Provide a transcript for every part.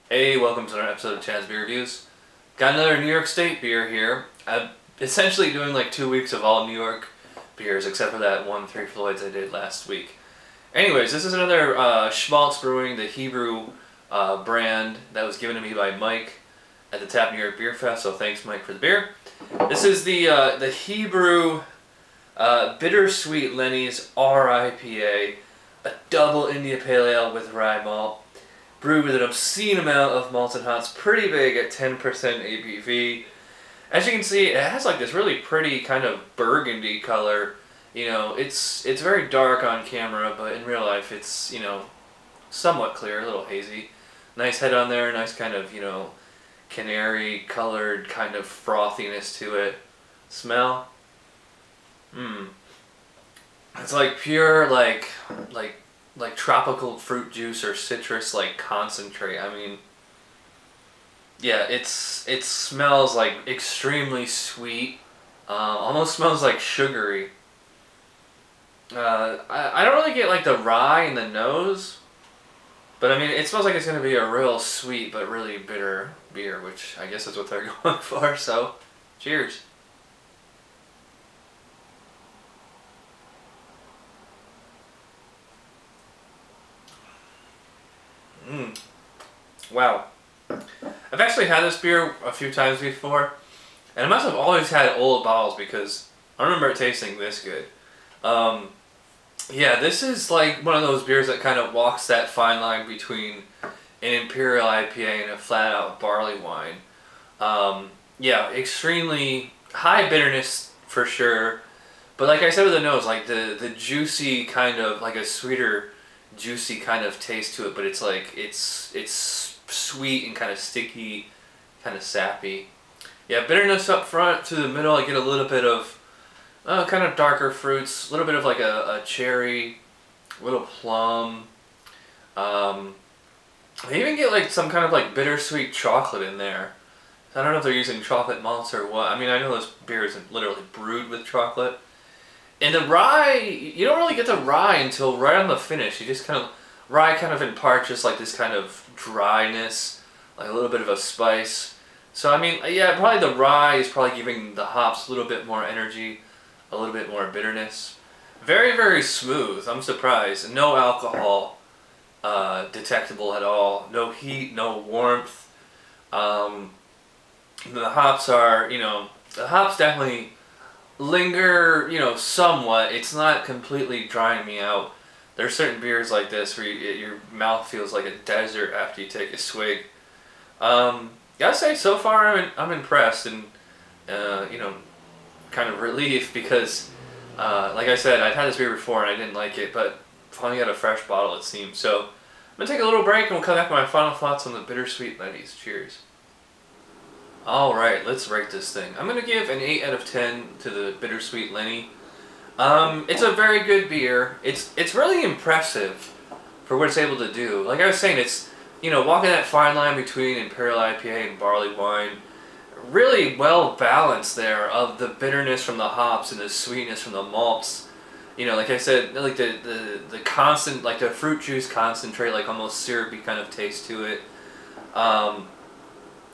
Hey, welcome to another episode of Chad's Beer Reviews. Got another New York State beer here. I'm essentially doing like 2 weeks of all New York beers, except for that one Three Floyds I did last week. Anyways, this is another Schmaltz Brewing, the Hebrew brand that was given to me by Mike at the Untappd New York Beer Fest, so thanks Mike for the beer. This is the Hebrew Bittersweet Lenny's R.I.P.A, a double India Pale Ale with rye malt. Brewed with an obscene amount of malted hops, pretty big at 10% ABV. As you can see, it has like this really pretty kind of burgundy color. You know, it's very dark on camera, but in real life it's, you know, somewhat clear, a little hazy. Nice head on there, nice kind of, you know, canary colored kind of frothiness to it. Smell? It's like pure like tropical fruit juice or citrus like concentrate. I mean, yeah, it smells like extremely sweet. Almost smells like sugary. I don't really get like the rye in the nose, but I mean it smells like it's gonna be a real sweet but really bitter beer, which I guess is what they're going for. So, cheers. Wow. I've actually had this beer a few times before, and I must have always had old bottles because I remember it tasting this good. Yeah, this is like one of those beers that kind of walks that fine line between an Imperial IPA and a flat-out barley wine. Yeah, extremely high bitterness for sure, but like I said with the nose, like the juicy kind of, like a sweeter, juicy kind of taste to it, but it's like, it's sweet and kind of sticky, kind of sappy. Yeah, bitterness up front. To the middle I get a little bit of kind of darker fruits, a little bit of like a cherry, a little plum. I even get like some kind of like bittersweet chocolate in there. I don't know if they're using chocolate malts or what. I mean, I know this beer isn't literally brewed with chocolate. And the rye, you don't really get the rye until right on the finish. You just kind of, rye kind of imparts just like this kind of dryness, like a little bit of a spice. So I mean, yeah, probably the rye is probably giving the hops a little bit more energy, a little bit more bitterness. Very, very smooth. I'm surprised. No alcohol detectable at all. No heat, no warmth. The hops are, you know, the hops definitely linger, you know, somewhat. It's not completely drying me out. There's certain beers like this where your mouth feels like a desert after you take a swig. Gotta say, so far I'm impressed and you know, kind of relieved because like I said, I've had this beer before and I didn't like it, but finally got a fresh bottle it seems. So I'm gonna take a little break and we'll come back with my final thoughts on the Bittersweet Lenny's. Cheers. Alright, let's rate this thing. I'm gonna give an 8 out of 10 to the Bittersweet Lenny. It's a very good beer. It's really impressive for what it's able to do. Like I was saying, it's, you know, walking that fine line between Imperial IPA and barley wine. Really well balanced there of the bitterness from the hops and the sweetness from the malts. You know, like I said, like the constant, like the fruit juice concentrate, like almost syrupy kind of taste to it. I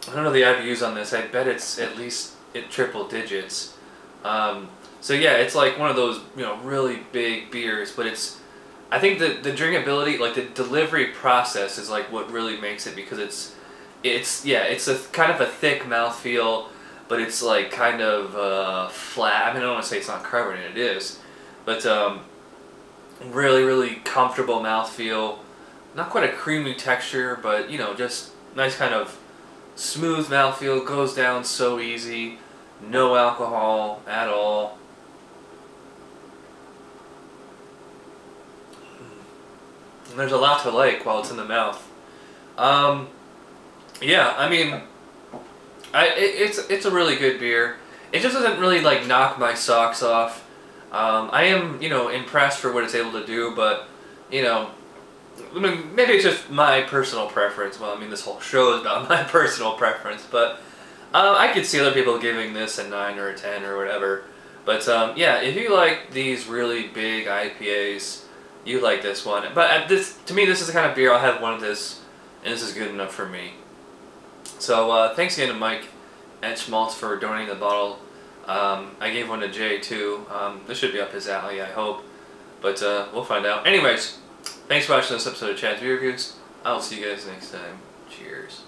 don't know the IBUs on this. I bet it's at least triple digits. So yeah, it's like one of those, you know, really big beers, but it's, I think the drinkability, like the delivery process is like what really makes it, because yeah, it's a kind of a thick mouthfeel, but it's like kind of flat. I mean, I don't want to say it's not carbonated, it is, but really, really comfortable mouthfeel. Not quite a creamy texture, but you know, just nice kind of smooth mouthfeel, goes down so easy, no alcohol at all. And there's a lot to like while it's in the mouth. Yeah, I mean, it's a really good beer. It just doesn't really like knock my socks off. I am, you know, impressed for what it's able to do, but you know, I mean, maybe it's just my personal preference. Well, I mean, this whole show is about my personal preference, but I could see other people giving this a 9 or a 10 or whatever. But yeah, if you like these really big IPAs, you like this one. But to me, this is the kind of beer I'll have one of this and this is good enough for me. So thanks again to Mike at Schmaltz for donating the bottle. I gave one to Jay too. This should be up his alley, I hope. But we'll find out. Anyways, thanks for watching this episode of Chad's Beer Reviews. I'll see you guys next time. Cheers.